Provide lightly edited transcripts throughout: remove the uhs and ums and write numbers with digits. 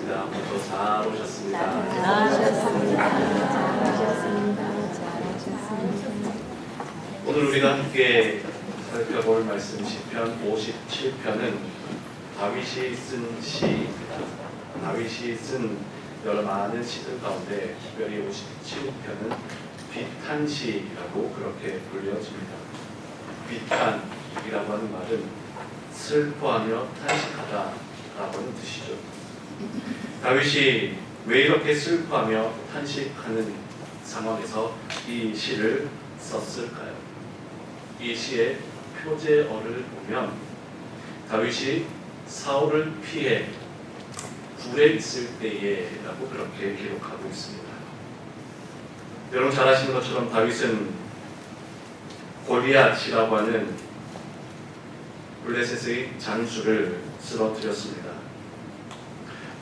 오셨습니다. 모두 잘 오셨습니다. 오늘 우리가 함께 살펴볼 말씀 시편 57편은 다윗이 쓴 시입니다. 다윗이 쓴 여러 많은 시들 가운데 특별히 57편은 비탄시라고 그렇게 불려집니다. 비탄이라고 하는 말은 슬퍼하며 탄식하다라고 하는 뜻이죠. 다윗이 왜 이렇게 슬퍼하며 탄식하는 상황에서 이 시를 썼을까요? 이 시의 표제어를 보면 다윗이 사울을 피해 굴에 있을 때에 라고 그렇게 기록하고 있습니다. 여러분 잘 아시는 것처럼 다윗은 골리앗이라고 하는 블레셋의 장수를 쓰러뜨렸습니다.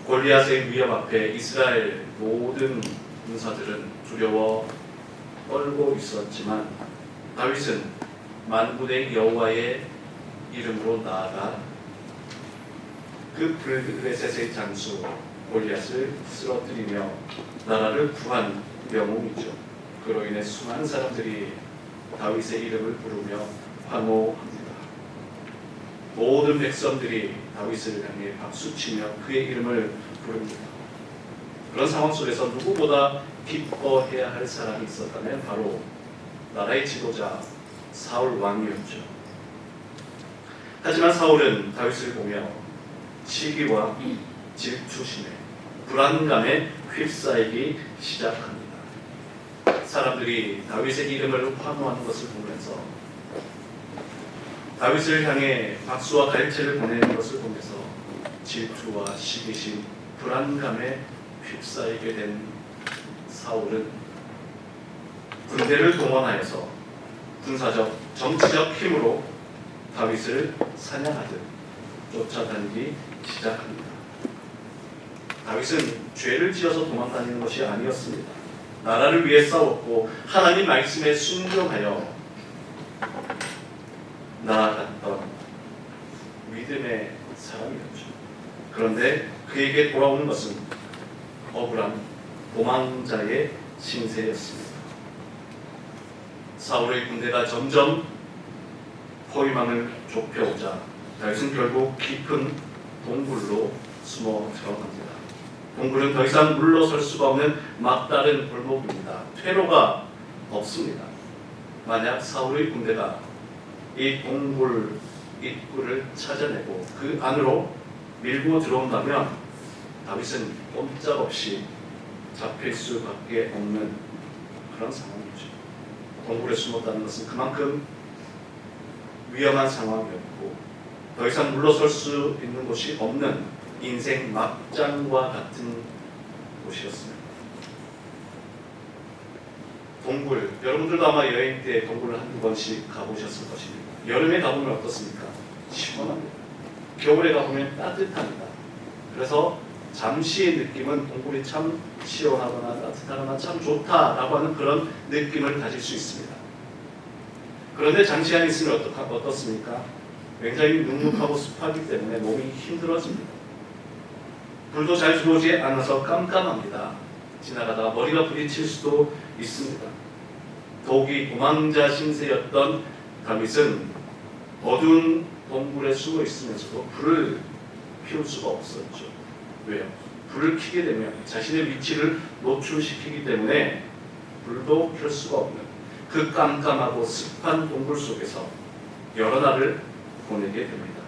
골리앗의 위협 앞에 이스라엘 모든 군사들은 두려워 떨고 있었지만 다윗은 만군의 여호와의 이름으로 나아가 그 블레셋의 장수 골리앗을 쓰러뜨리며 나라를 구한 영웅이죠. 그로 인해 수많은 사람들이 다윗의 이름을 부르며 환호합니다. 모든 백성들이 다윗을 향해 박수치며 그의 이름을 부릅니다. 그런 상황 속에서 누구보다 기뻐해야 할 사람이 있었다면 바로 나라의 지도자 사울 왕이었죠. 하지만 사울은 다윗을 보며 시기와 질투심에 불안감에 휩싸이기 시작합니다. 사람들이 다윗의 이름을 환호하는 것을 보면서 다윗을 향해 박수와 갈채를 보내는 것을 보면서 질투와 시기심, 불안감에 휩싸이게 된 사울은 군대를 동원하여서 군사적, 정치적 힘으로 다윗을 사냥하듯 쫓아다니기 시작합니다. 다윗은 죄를 지어서 도망다니는 것이 아니었습니다. 나라를 위해 싸웠고 하나님 말씀에 순종하여 나아갔던 믿음의 사람이었죠. 그런데 그에게 돌아오는 것은 억울한 도망자의 신세였습니다. 사울의 군대가 점점 포위망을 좁혀오자 다윗은 결국 깊은 동굴로 숨어 들어갑니다. 동굴은 더 이상 물러설 수가 없는 막다른 골목입니다. 퇴로가 없습니다. 만약 사울의 군대가 이 동굴 입구를 찾아내고 그 안으로 밀고 들어온다면 다윗은 꼼짝없이 잡힐 수밖에 없는 그런 상황이죠. 동굴에 숨었다는 것은 그만큼 위험한 상황이었고 더 이상 물러설 수 있는 곳이 없는 인생 막장과 같은 곳이었습니다. 동굴, 여러분들도 아마 여행 때 동굴을 한두 번씩 가보셨을 것입니다. 여름에 가보면 어떻습니까? 시원합니다. 겨울에 가보면 따뜻합니다. 그래서 잠시의 느낌은 동굴이 참 시원하거나 따뜻하거나 참 좋다라고 하는 그런 느낌을 가질 수 있습니다. 그런데 장시간 있으면 어떻습니까? 굉장히 눅눅하고 습하기 때문에 몸이 힘들어집니다. 불도 잘 들어오지 않아서 깜깜합니다. 지나가다가 머리가 부딪힐 수도 있습니다. 더욱이 도망자 신세였던 다윗은 어두운 동굴에 숨어 있으면서도 불을 피울 수가 없었죠. 왜요? 불을 켜게 되면 자신의 위치를 노출시키기 때문에 불도 켤 수가 없는 그 깜깜하고 습한 동굴 속에서 여러 날을 보내게 됩니다.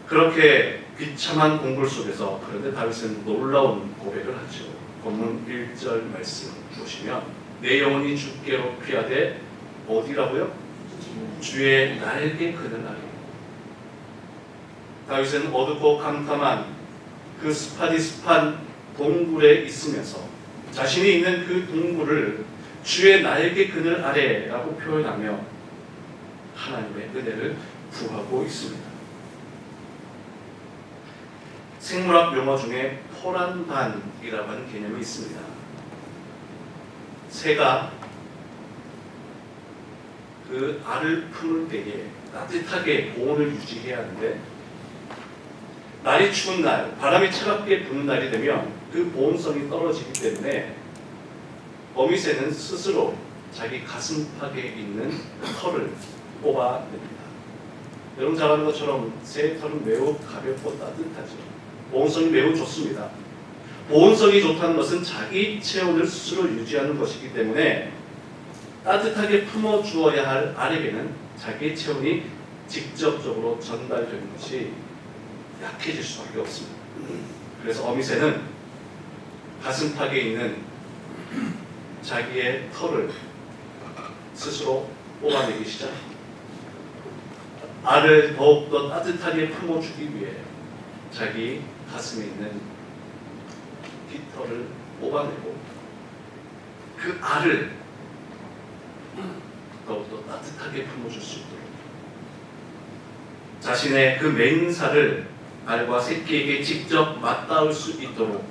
그렇게 비참한 동굴 속에서 그런데 다윗은 놀라운 고백을 하죠. 본문 1절 말씀 보시면 내 영혼이 주께로 피하되 어디라고요? 주의 날개 그늘 아래. 다윗은 어둡고 캄캄한 그 습한 동굴에 있으면서 자신이 있는 그 동굴을 주의 날개 그늘 아래라고 표현하며 하나님의 은혜를 구하고 있습니다. 생물학 용어 중에 포란반이라고 하는 개념이 있습니다. 새가 그 알을 품을 때에 따뜻하게 보온을 유지해야 하는데 날이 추운 날, 바람이 차갑게 부는 날이 되면 그 보온성이 떨어지기 때문에 어미새는 스스로 자기 가슴팍에 있는 털을 뽑아냅니다. 여러분 잘 아는 것처럼 새 털은 매우 가볍고 따뜻하죠. 보온성이 매우 좋습니다. 보온성이 좋다는 것은 자기 체온을 스스로 유지하는 것이기 때문에 따뜻하게 품어주어야 할 알에게는 자기의 체온이 직접적으로 전달되는 것이 약해질 수밖에 없습니다. 그래서 어미새는 가슴팍에 있는 자기의 털을 스스로 뽑아내기 시작합니다. 알을 더욱더 따뜻하게 품어주기 위해 자기 가슴에 있는 깃털을 뽑아내고 그 알을 더욱더 따뜻하게 품어줄 수 있도록 자신의 그 맨살을 알과 새끼에게 직접 맞닿을 수 있도록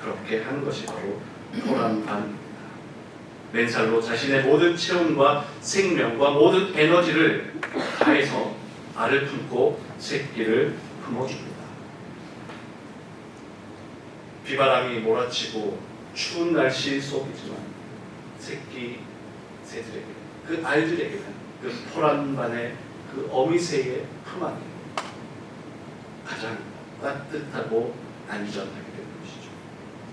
그렇게 하는 것이 바로 포란반입니다. 맨살로 자신의 모든 체온과 생명과 모든 에너지를 다해서 알을 품고 새끼를 품어줍니다. 비바람이 몰아치고 추운 날씨 속이지만 새끼 새들에게 그 알들에게는 그 포란반의 그 어미새의 품 안이 가장 따뜻하고 안전하게 되는 것이죠.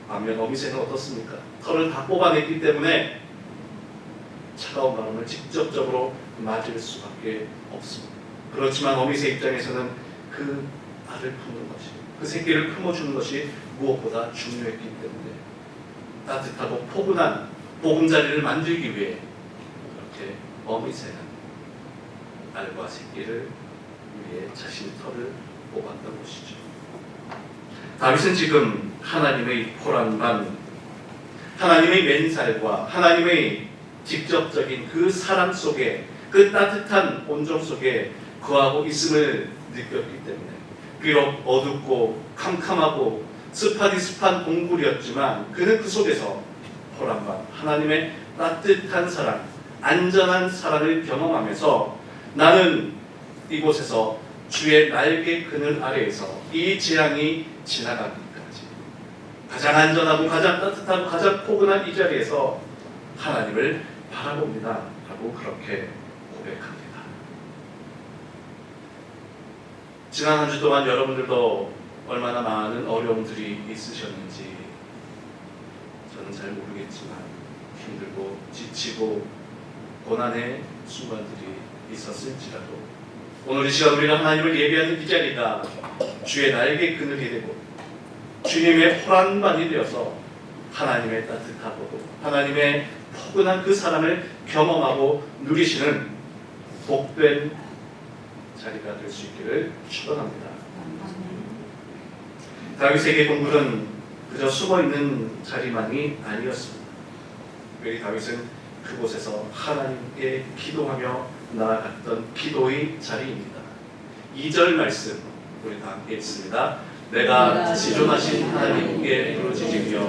반면 어미새는 어떻습니까? 털을 다 뽑아냈기 때문에 차가운 바람을 직접적으로 맞을 수밖에 없습니다. 그렇지만 어미새 입장에서는 그 알을 품는 것이, 그 새끼를 품어주는 것이 무엇보다 중요했기 때문에 따뜻하고 포근한 보금자리를 만들기 위해 이렇게 어미새는 알과 새끼를 위해 자신의 털을 뽑았던 것이죠. 다윗은 지금 하나님의 포란반, 하나님의 맨살과 하나님의 직접적인 그 사랑 속에, 그 따뜻한 온정 속에 거하고 있음을 느꼈기 때문에 비록 어둡고 캄캄하고 습하디습한 동굴이었지만 그는 그 속에서 포란반, 하나님의 따뜻한 사랑, 안전한 사랑을 경험하면서 나는 이곳에서 주의 날개 그늘 아래에서 이 재앙이 지나가기까지 가장 안전하고 가장 따뜻하고 가장 포근한 이 자리에서 하나님을 바라봅니다 라고 그렇게 고백합니다. 지난 한 주 동안 여러분들도 얼마나 많은 어려움들이 있으셨는지 저는 잘 모르겠지만 힘들고 지치고 고난의 순간들이 있었을지라도 오늘 이 시간 우리가 하나님을 예배하는 이 자리가 주의 날개 그늘이 되고 주님의 포란반이 되어서 하나님의 따뜻하고 하나님의 포근한 그 사랑을 경험하고 누리시는 복된 자리가 될 수 있기를 축원합니다. 다윗에게 동굴은 그저 숨어있는 자리만이 아니었습니다. 특별히 다윗은 그곳에서 하나님께 기도하며 나아갔던 기도의 자리입니다. 2절 말씀 우리 다 함께 읽습니다. 내가 지존하신 하나님께 부르짖으며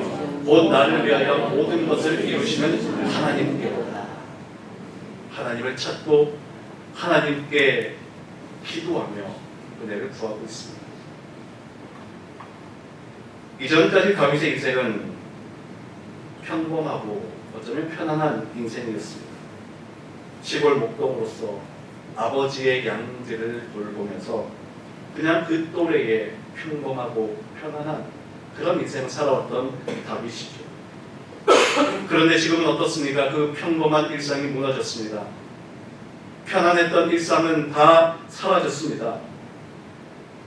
곧 나를 위하여 모든 것을 이루시는 하나님께로다. 하나님을 찾고 하나님께 기도하며 은혜를 구하고 있습니다. 이전까지 다윗의 인생은 평범하고 어쩌면 편안한 인생이었습니다. 시골 목동으로서 아버지의 양들을 돌보면서 그냥 그 또래의 평범하고 편안한 그런 인생을 살아왔던 다윗이죠. 그런데 지금은 어떻습니까? 그 평범한 일상이 무너졌습니다. 편안했던 일상은 다 사라졌습니다.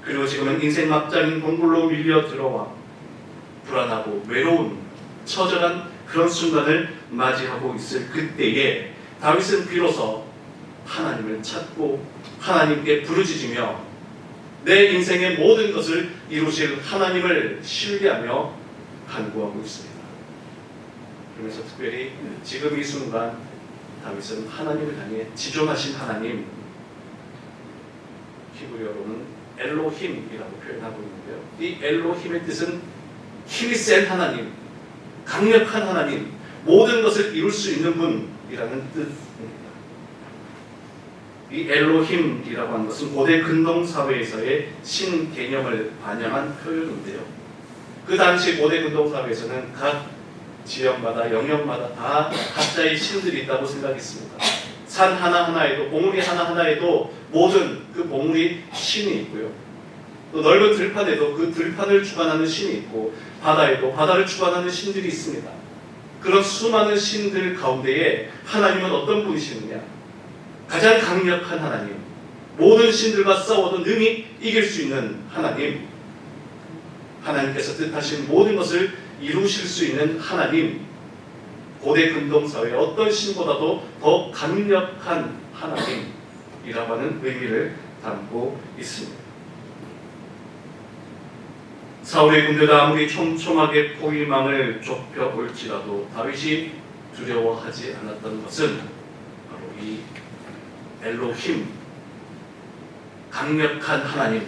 그리고 지금은 인생 막장인 동굴로 밀려 들어와 불안하고 외로운 처절한 그런 순간을 맞이하고 있을 그때에 다윗은 비로소 하나님을 찾고 하나님께 부르짖으며 내 인생의 모든 것을 이루실 하나님을 신뢰하며 간구하고 있습니다. 그러면서 특별히 지금 이 순간 다윗은 하나님을 향해 지존하신 하나님, 히브리어로는 엘로힘이라고 표현하고 있는데요. 이 엘로힘의 뜻은 힘이 센 하나님, 강력한 하나님, 모든 것을 이룰 수 있는 분이라는 뜻입니다. 이 엘로힘이라고 하는 것은 고대 근동 사회에서의 신 개념을 반영한 표현인데요. 그 당시 고대 근동 사회에서는 각 지역마다 영역마다 다 각자의 신들이 있다고 생각했습니다. 산 하나하나에도 봉우리 하나하나에도 모든 그 봉우리 신이 있고요. 또 넓은 들판에도 그 들판을 주관하는 신이 있고 바다에도 바다를 주관하는 신들이 있습니다. 그런 수많은 신들 가운데에 하나님은 어떤 분이시느냐? 가장 강력한 하나님, 모든 신들과 싸워도 능히 이길 수 있는 하나님, 하나님께서 뜻하신 모든 것을 이루실 수 있는 하나님, 고대 근동사회의 어떤 신보다도 더 강력한 하나님이라고 하는 의미를 담고 있습니다. 사울의 군대가 아무리 촘촘하게 포위망을 좁혀 올지라도 다윗이 두려워하지 않았던 것은 바로 이 엘로힘, 강력한 하나님,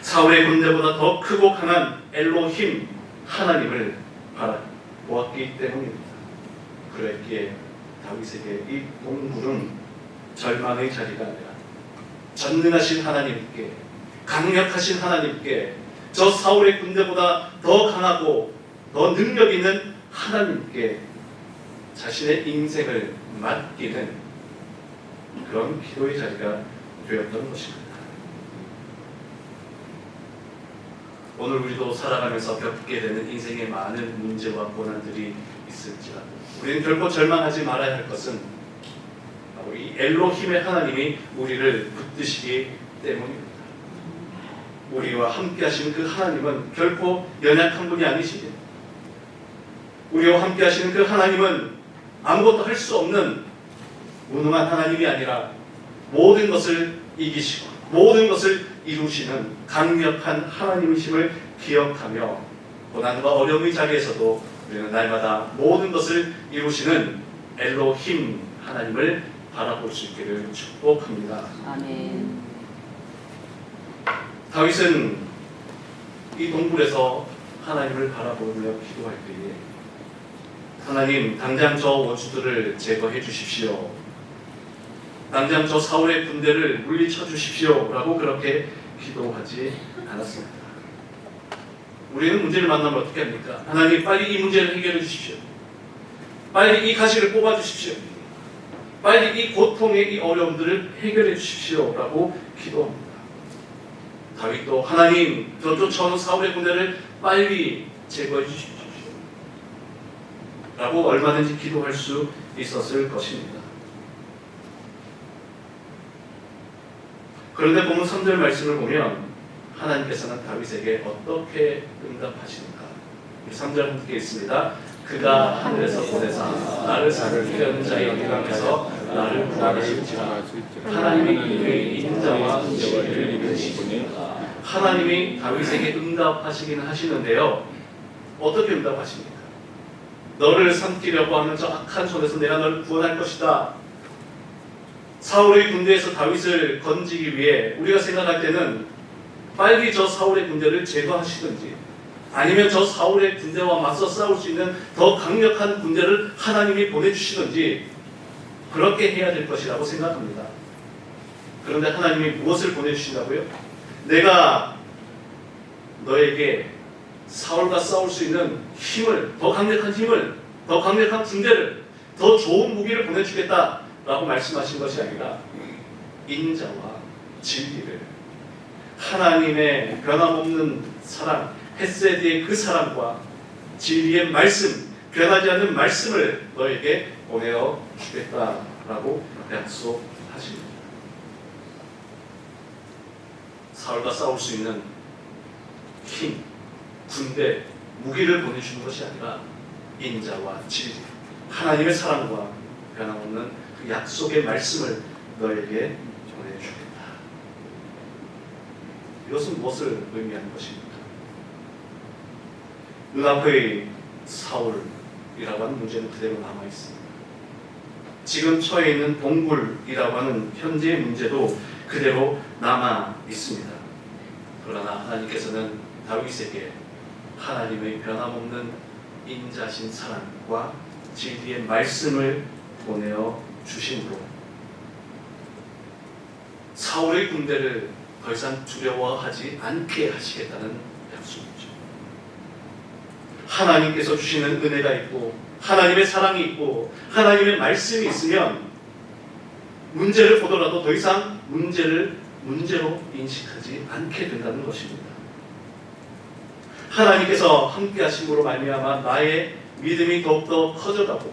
사울의 군대보다 더 크고 강한 엘로힘 하나님을 바라보았기 때문입니다. 그랬기에 다윗에게 이 동굴은 절망의 자리가 아니라 전능하신 하나님께, 강력하신 하나님께, 저 사울의 군대보다 더 강하고 더 능력 있는 하나님께 자신의 인생을 맡기는 그런 기도의 자리가 되었던 것입니다. 오늘 우리도 살아가면서 겪게 되는 인생의 많은 문제와 고난들이 있을지라도 우리는 결코 절망하지 말아야 할 것은 바로 이 엘로힘의 하나님이 우리를 붙드시기 때문입니다. 우리와 함께 하시는 그 하나님은 결코 연약한 분이 아니십니다. 우리와 함께 하시는 그 하나님은 아무것도 할 수 없는 무능한 하나님이 아니라 모든 것을 이기시고 모든 것을 이루시는 강력한 하나님이심을 기억하며 고난과 어려움의 자리에서도 우리는 날마다 모든 것을 이루시는 엘로힘 하나님을 바라볼 수 있기를 축복합니다. 아멘. 다윗은 이 동굴에서 하나님을 바라보며 기도할 때에 하나님, 당장 저 원수들을 제거해 주십시오. 당장 저 사울의 군대를 물리쳐 주십시오. 라고 그렇게 기도하지 않았습니다. 우리는 문제를 만나면 어떻게 합니까? 하나님, 빨리 이 문제를 해결해 주십시오. 빨리 이 가시를 뽑아 주십시오. 빨리 이 고통의 이 어려움들을 해결해 주십시오. 라고 기도합니다. 다윗도 하나님, 저 쫓아오는 사울의 군대를 빨리 제거해 주십시오. 라고 얼마든지 기도할 수 있었을 것입니다. 그런데 본문 3절 말씀을 보면 하나님께서는 다윗에게 어떻게 응답하시는가? 3절 함께 있습니다. 그가 하늘에서 보내사 나를 살피려는 자의 영광에서 나를 구하실지라. 하나님이 그의 인자와 진리를 이루시니 하나님이 다윗에게 응답하시기는 하시는데요. 어떻게 응답하십니까? 너를 삼키려고 하는 저 악한 손에서 내가 너를 구원할 것이다. 사울의 군대에서 다윗을 건지기 위해 우리가 생각할 때는 빨리 저 사울의 군대를 제거하시든지 아니면 저 사울의 군대와 맞서 싸울 수 있는 더 강력한 군대를 하나님이 보내주시든지 그렇게 해야 될 것이라고 생각합니다. 그런데 하나님이 무엇을 보내주신다고요? 내가 너에게 사울과 싸울 수 있는 힘을, 더 강력한 힘을, 더 강력한 군대를, 더 좋은 무기를 보내주겠다 라고 말씀하신 것이 아니라 인자와 진리를, 하나님의 변함없는 사랑, 헤세드의 그 사랑과 진리의 말씀, 변하지 않는 말씀을 너에게 보내어 주겠다라고 약속하십니다. 사울과 싸울 수 있는 힘, 군대, 무기를 보내주는 것이 아니라 인자와 진리, 하나님의 사랑과 변함없는 그 약속의 말씀을 너에게 보내주겠다. 이것은 무엇을 의미하는 것입니까? 눈앞의 사울이라고 하는 문제는 그대로 남아있습니다. 지금 처해 있는 동굴이라고 하는 현재의 문제도 그대로 남아있습니다. 그러나 하나님께서는 다윗에게 하나님의 변함없는 인자신 사랑과 진리의 말씀을 보내어 주심으로 사울의 군대를 더 이상 두려워하지 않게 하시겠다는 약속이죠. 하나님께서 주시는 은혜가 있고 하나님의 사랑이 있고 하나님의 말씀이 있으면 문제를 보더라도 더 이상 문제를 문제로 인식하지 않게 된다는 것입니다. 하나님께서 함께 하심으로 말미암아 나의 믿음이 더욱더 커져가고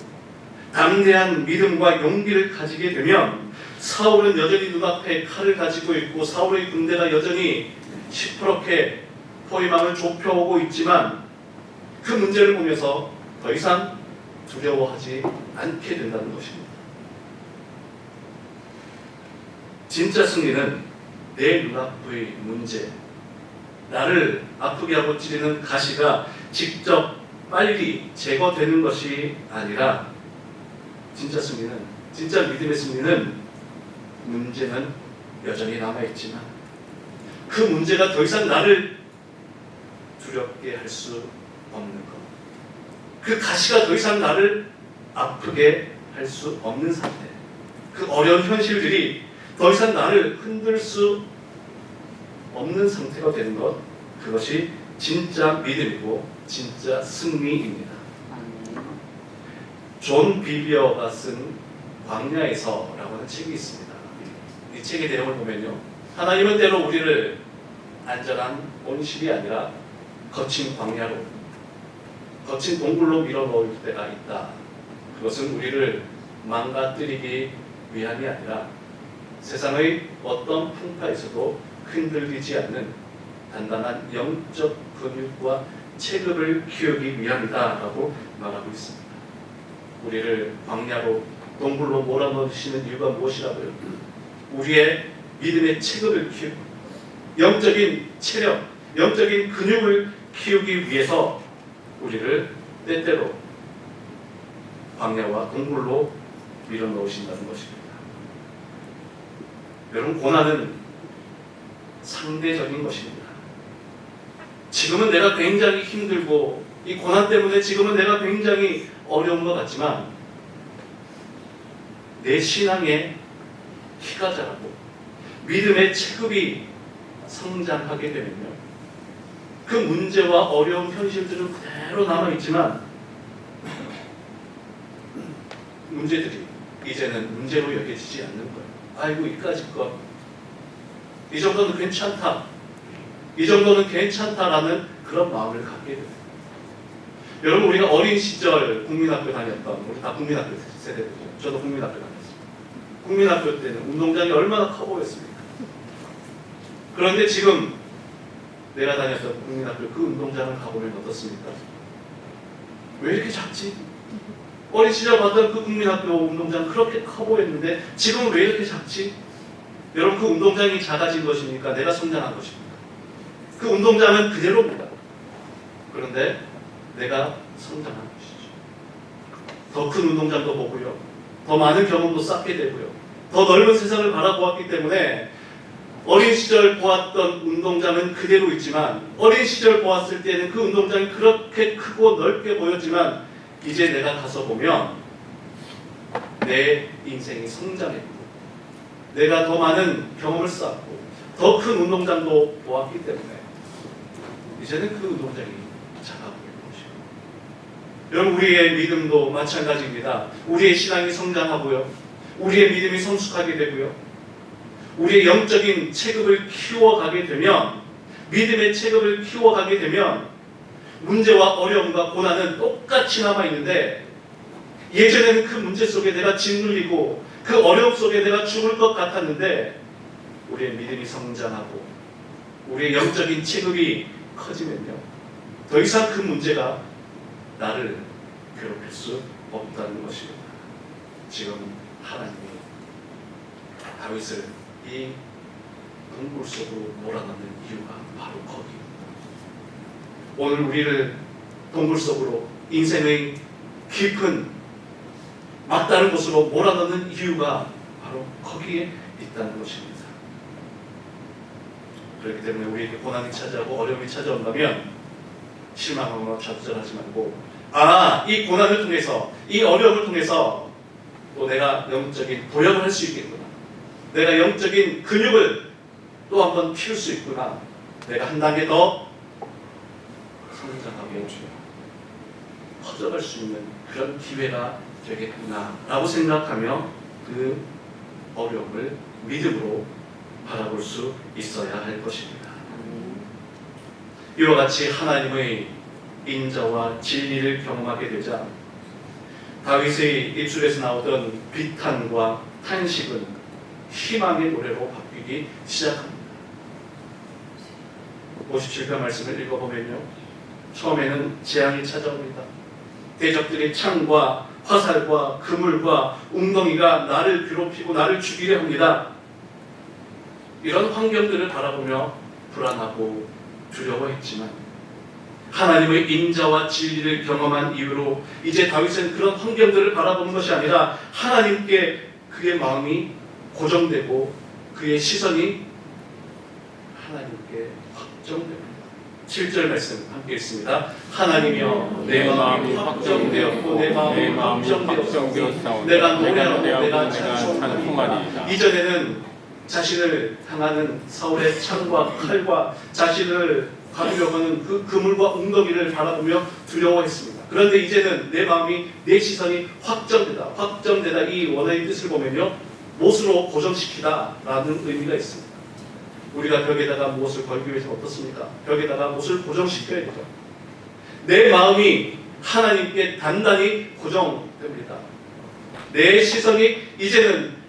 담대한 믿음과 용기를 가지게 되면 사울은 여전히 눈앞에 칼을 가지고 있고 사울의 군대가 여전히 시퍼렇게 포위망을 좁혀오고 있지만 그 문제를 보면서 더 이상 두려워하지 않게 된다는 것입니다. 진짜 승리는 내 눈앞의 문제, 나를 아프게 하고 찌르는 가시가 직접 빨리 제거되는 것이 아니라 진짜 승리는, 진짜 믿음의 승리는 문제는 여전히 남아있지만 그 문제가 더 이상 나를 두렵게 할 수 없는 것, 그 가시가 더 이상 나를 아프게 할 수 없는 상태, 그 어려운 현실들이 더 이상 나를 흔들 수 없는 상태가 되는 것, 그것이 진짜 믿음이고 진짜 승리입니다. 존 비비어가 쓴 광야에서라고 하는 책이 있습니다. 이 책의 내용을 보면요, 하나님은 때로 우리를 안전한 온실이 아니라 거친 광야로, 거친 동굴로 밀어넣을 때가 있다. 그것은 우리를 망가뜨리기 위함이 아니라 세상의 어떤 풍파에서도 흔들리지 않는 단단한 영적 근육과 체급을 키우기 위함이다라고 말하고 있습니다. 우리를 광야로, 동굴로 몰아넣으시는 이유가 무엇이라고요? 우리의 믿음의 체급을 키우고 영적인 체력, 영적인 근육을 키우기 위해서 우리를 때때로 광야와 동굴로 밀어넣으신다는 것입니다. 여러분, 고난은 상대적인 것입니다. 지금은 내가 굉장히 힘들고 이 고난 때문에 지금은 내가 굉장히 어려운 것 같지만 내 신앙의 키가 자라고 믿음의 체급이 성장하게 되면요, 그 문제와 어려운 현실들은 그대로 남아있지만 문제들이 이제는 문제로 여겨지지 않는 거예요. 아이고, 이까짓 것, 이 정도는 괜찮다, 이 정도는 괜찮다라는 그런 마음을 갖게 돼요. 여러분, 우리가 어린 시절 국민학교 다녔던, 우리 다 국민학교 세대죠. 저도 국민학교 다녔습니다. 국민학교 때는 운동장이 얼마나 커 보였습니까? 그런데 지금 내가 다녔던 국민학교 그 운동장을 가보면 어떻습니까? 왜 이렇게 작지? 어린 시절 봤던 그 국민학교 운동장 그렇게 커 보였는데 지금은 왜 이렇게 작지? 여러분, 그 운동장이 작아진 것입니까? 내가 성장한 것입니까? 그 운동장은 그대로입니다. 그런데 내가 성장한 것이죠. 더 큰 운동장도 보고요, 더 많은 경험도 쌓게 되고요, 더 넓은 세상을 바라보았기 때문에 어린 시절 보았던 운동장은 그대로 있지만, 어린 시절 보았을 때는 그 운동장이 그렇게 크고 넓게 보였지만 이제 내가 가서 보면 내 인생이 성장했고 내가 더 많은 경험을 쌓고 더 큰 운동장도 보았기 때문에 이제는 그 운동장이 작아 보이는 것이고, 여러분, 우리의 믿음도 마찬가지입니다. 우리의 신앙이 성장하고요, 우리의 믿음이 성숙하게 되고요, 우리의 영적인 체급을 키워가게 되면, 믿음의 체급을 키워가게 되면 문제와 어려움과 고난은 똑같이 남아있는데 예전에는 그 문제 속에 내가 짓눌리고 그 어려움 속에 내가 죽을 것 같았는데 우리의 믿음이 성장하고 우리의 영적인 체급이 커지면요, 더 이상 그 문제가 나를 괴롭힐 수 없다는 것입니다. 지금 하나님이 다윗을 이 동굴 속으로 몰아넣는 이유가 바로 거기입니다. 오늘 우리를 동굴 속으로, 인생의 깊은 막다른 곳으로 몰아넣는 이유가 바로 거기에 있다는 것입니다. 그렇기 때문에 우리에게 고난이 찾아오고 어려움이 찾아온다면 실망하거나 좌절하지 말고, 이 고난을 통해서, 이 어려움을 통해서 또 내가 영적인 도약을 할 수 있겠구나, 내가 영적인 근육을 또 한 번 키울 수 있구나. 내가 한 단계 더 성장하고 커져갈 수 있는 그런 기회가 되겠구나 라고 생각하며 그 어려움을 믿음으로 바라볼 수 있어야 할 것입니다. 이와 같이 하나님의 인자와 진리를 경험하게 되자 다윗의 입술에서 나오던 비탄과 탄식은 희망의 노래로 바뀌기 시작합니다. 57편 말씀을 읽어보면요, 처음에는 재앙이 찾아옵니다. 대적들의 창과 화살과 그물과 웅덩이가 나를 괴롭히고 나를 죽이려 합니다. 이런 환경들을 바라보며 불안하고 두려워했지만 하나님의 인자와 진리를 경험한 이후로 이제 다윗은 그런 환경들을 바라보는 것이 아니라 하나님께 그의 마음이 고정되고 그의 시선이 하나님께 확정됩니다. 7절 말씀 함께 읽습니다. 하나님이여 내 마음이 확정되었고 내 마음이 확정되었사오니 내가 노래하고 내가 찬송하리이다. 이전에는 자신을 향하는 사울의 창과 칼과 자신을 가두려고 하는 그 그물과 웅덩이를 바라보며 두려워했습니다. 그런데 이제는 내 마음이, 내 시선이 확정되다. 이 원어의 뜻을 보면요, 못으로 고정시키다 라는 의미가 있습니다. 우리가 벽에다가 못을 걸기 위해서 어떻습니까? 벽에다가 못을 고정시켜야 되죠. 내 마음이 하나님께 단단히 고정됩니다. 내 시선이 이제는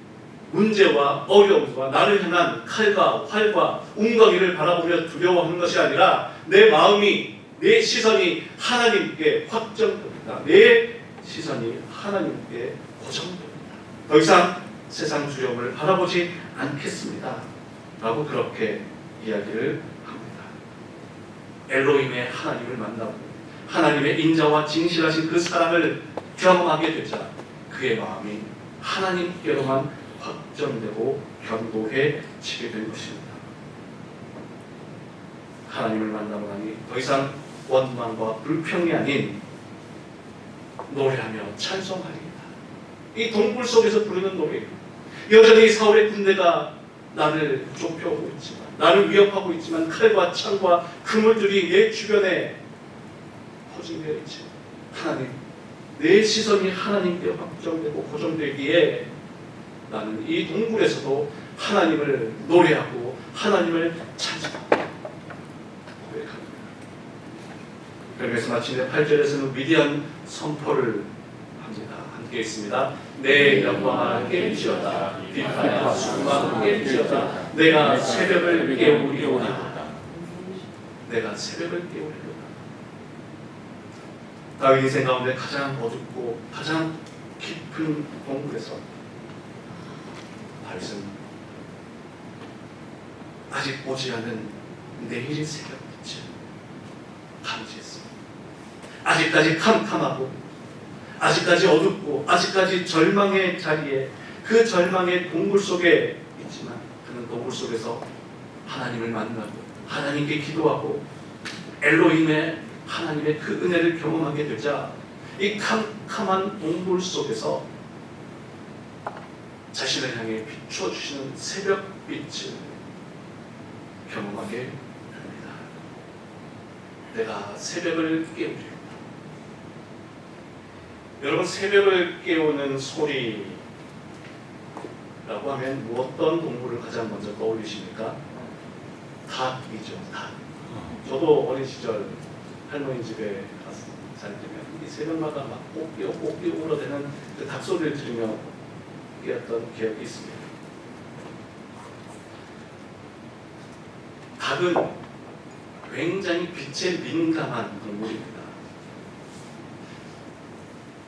문제와 어려움과 나를 향한 칼과 활과 웅덩이를 바라보며 두려워하는 것이 아니라 내 마음이, 내 시선이 하나님께 확정됩니다. 내 시선이 하나님께 고정됩니다. 더 이상 세상 두려움을 바라보지 않겠습니다 라고 그렇게 이야기를 합니다. 엘로힘의 하나님을 만나고 하나님의 인자와 진실하신 그 사랑을 경험하게 되자 그의 마음이 하나님께로만 확정되고 견고해지게 된 것입니다. 하나님을 만나고 나니 더 이상 원망과 불평이 아닌 노래하며 찬송하리이다. 이 동굴 속에서 부르는 노래, 여전히 사울의 군대가 나를 좁혀오고 있지만, 나를 위협하고 있지만 칼과 창과 그물들이 내 주변에 포진되어 있지만 하나님, 내 시선이 하나님께 확정되고 고정되기에 나는 이 동굴에서도 하나님을 노래하고 하나님을 찬송하고 고백합니다. 그러면서 마침내 8절에서는 위대한 선포를 합니다. 함께 있습니다. 내 영광아 깨울지어다. 비판과 수고가 깨울지어다. 내가 새벽을 깨우리로다. 내가 새벽을 깨우리로다. 다윗 인생 가운데 가장 어둡고 가장 깊은 동굴에서 다윗은 아직 오지 않은 내일의 새벽빛을 감지했습니다. 아직까지 캄캄하고 아직까지 어둡고 아직까지 절망의 자리에, 그 절망의 동굴 속에 있지만 그는 동굴 속에서 하나님을 만나고 하나님께 기도하고 엘로힘의 하나님의 그 은혜를 경험하게 되자 이 캄캄한 동굴 속에서 자신을 향해 비춰주시는 새벽빛을 경험하게 됩니다. 내가 새벽을 깨우리로다. 여러분, 새벽을 깨우는 소리라고 하면 어떤 동물을 가장 먼저 떠올리십니까? 닭이죠. 닭. 저도 어린 시절 할머니 집에 가서 잘 때면 이 새벽마다 막 꼬끼오 울어대는 그 닭 소리를 들으며 깨었던 기억이 있습니다. 닭은 굉장히 빛에 민감한 동물입니다.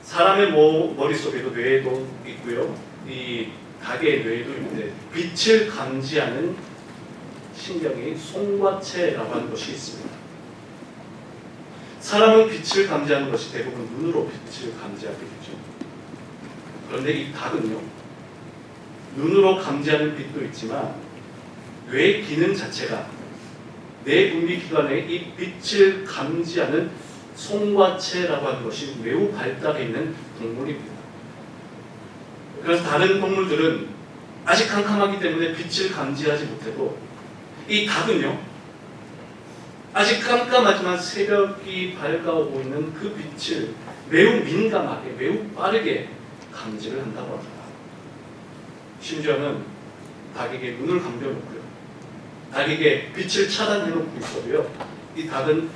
사람의 머릿속에도 뇌도 있고요. 이 닭의 뇌도 있는데 빛을 감지하는 신경이 송과체라고 하는 것이 있습니다. 사람은 빛을 감지하는 것이 대부분 눈으로 빛을 감지하게 되죠. 그런데 이 닭은요, 눈으로 감지하는 빛도 있지만 뇌 기능 자체가 뇌 분비기관의 이 빛을 감지하는 송과체라고 하는 것이 매우 발달해 있는 동물입니다. 그래서 다른 동물들은 아직 캄캄하기 때문에 빛을 감지하지 못해도 이 닭은요, 아직 깜깜하지만 새벽이 밝아오고 있는 그 빛을 매우 민감하게, 매우 빠르게 감지를 한다고 합니다. 심지어는 닭에게 눈을 감겨놓고요, 닭에게 빛을 차단해놓고 있어도요, 이 닭은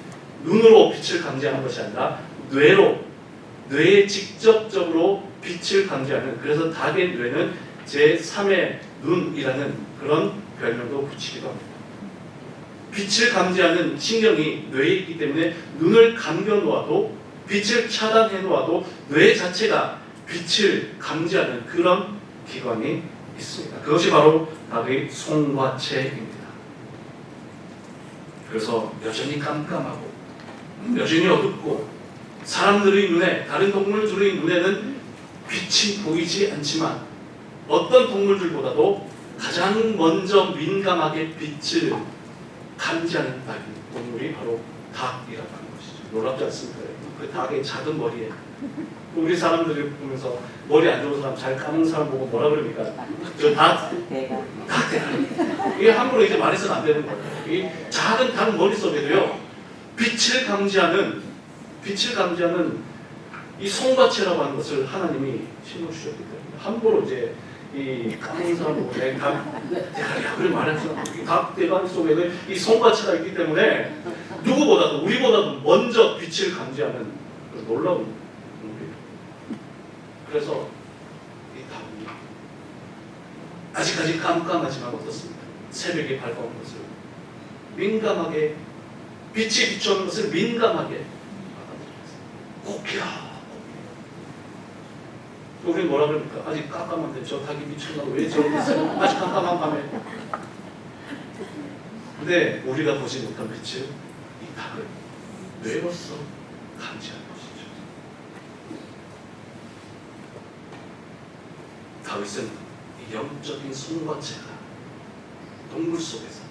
눈으로 빛을 감지하는 것이 아니라 뇌에 직접적으로 빛을 감지하는, 그래서 닭의 뇌는 제3의 눈이라는 그런 별명도 붙이기도 합니다. 빛을 감지하는 신경이 뇌에 있기 때문에 눈을 감겨 놓아도, 빛을 차단해 놓아도 뇌 자체가 빛을 감지하는 그런 기관이 있습니다. 그것이 바로 닭의 송과체입니다. 그래서 여전히 깜깜하고 여전히 어둡고 사람들의 눈에, 다른 동물들의 눈에는 빛이 보이지 않지만 어떤 동물들보다도 가장 먼저 민감하게 빛을 감지하는 동물이 바로 닭이라고 하는 것이죠. 놀랍지 않습니까? 그 닭의 작은 머리에, 우리 사람들이 보면서 머리 안 좋은 사람, 잘 감은 사람 보고 뭐라 그럽니까? 저 닭 대가리. 이게 함부로 이제 말해서는 안 되는 거예요. 이 작은 닭 머릿속에도요, 빛을 감지하는 이 송과체라고 하는 것을 하나님이 심어주셨기 때문에 함부로 이제 이 감은 사람 보고 닭 대가리야 그렇게 말해서, 닭 대가리 속에는 이 송과체가 있기 때문에 누구보다도, 우리보다도 먼저 빛을 감지하는 놀라운 동물이에요. 그래서 이 닭이 아직까지 깜깜하지만 어떻습니까? 새벽이 밝아온 것을 민감하게, 빛이 비추는 것을 민감하게 꼭이야. 우리는 뭐라 그럽니까? 아직 깜깜한데 저 닭이 미쳤나고 왜 저렇게 있어요? 아직 깜깜한 밤에. 근데 우리가 보지 못한 빛을 이 닭을 뇌로서 감지하는 것이죠. 다윗은 이 영적인 송과체가 동물 속에서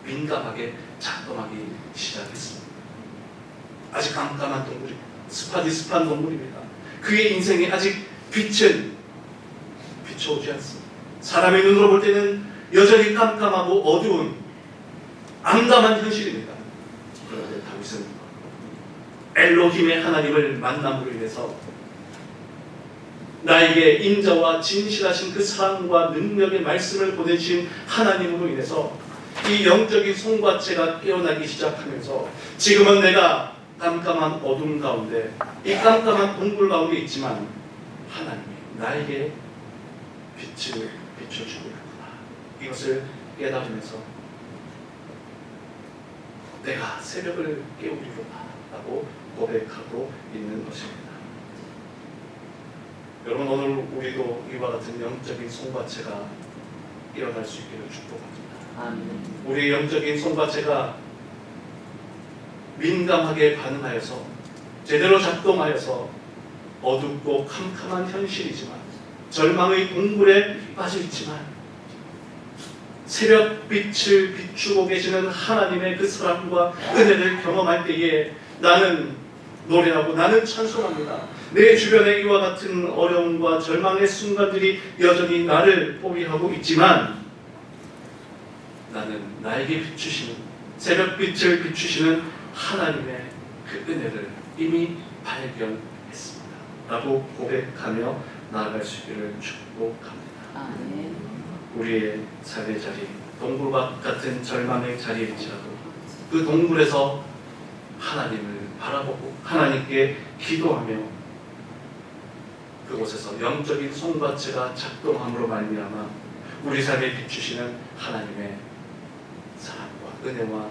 민감하게 작동하기 시작했습니다. 아직 깜깜한 동물입니다. 스파디스판 동물입니다. 그의 인생에 아직 빛은 비춰오지 않습니다. 사람의 눈으로 볼 때는 여전히 깜깜하고 어두운 암담한 현실입니다. 그런데 다윗은 엘로힘의 하나님을 만남으로 인해서 나에게 인자와 진실하신 그 사랑과 능력의 말씀을 보내주신 하나님으로 인해서 이 영적인 송과체가 깨어나기 시작하면서 지금은 내가 깜깜한 어둠 가운데, 이 깜깜한 동굴 가운데 있지만 하나님이 나에게 빛을 비춰주고 있구나. 이것을 깨달으면서 내가 새벽을 깨우리로다 라고 고백하고 있는 것입니다. 여러분, 오늘 우리도 이와 같은 영적인 송과체가 일어날 수 있기를 축복합니다. 우리의 영적인 송과체가 민감하게 반응하여서 제대로 작동하여서 어둡고 캄캄한 현실이지만, 절망의 동굴에 빠져있지만 새벽빛을 비추고 계시는 하나님의 그 사랑과 은혜를 경험할 때에 나는 노래하고 나는 찬송합니다. 내 주변에 이와 같은 어려움과 절망의 순간들이 여전히 나를 포기하고 있지만 나는 나에게 비추시는, 새벽빛을 비추시는 하나님의 그 은혜를 이미 발견했습니다 라고 고백하며 나아갈 수 있기를 축복합니다. 우리의 삶의 자리, 동굴과 같은 절망의 자리일지라도 그 동굴에서 하나님을 바라보고 하나님께 기도하며 그곳에서 영적인 송과체가 작동함으로 말미암아 우리 삶에 비추시는 하나님의 사랑과 은혜와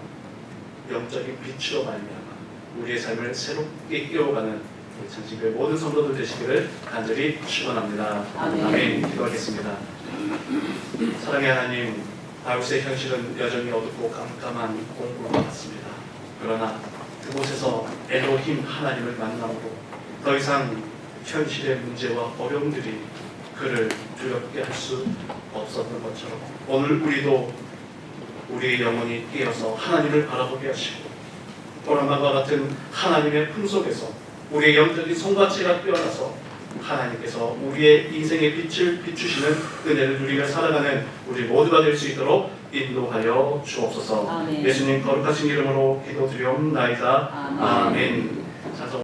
영적인 빛으로 말미암아 우리의 삶을 새롭게 이어가는 창신교회 모든 성도들 되시기를 간절히 축원합니다. 아멘. 기도하겠습니다. 사랑의 하나님, 다윗의 현실은 여전히 어둡고 깜깜한 공부와 같습니다. 그러나 그곳에서 엘로힘 하나님을 만남으로 더 이상 현실의 문제와 어려움들이 그를 두렵게 할 수 없었던 것처럼 오늘 우리도 우리의 영혼이 깨어서 하나님을 바라보게 하시고 도라마과 같은 하나님의 품속에서 우리의 영적인 송과체가 깨어나서 하나님께서 우리의 인생의 빛을 비추시는 은혜를 누리며 살아가는 우리 모두가 될 수 있도록 인도하여 주옵소서. 아멘. 예수님 거룩하신 이름으로 기도드리옵나이다. 아멘. 아멘.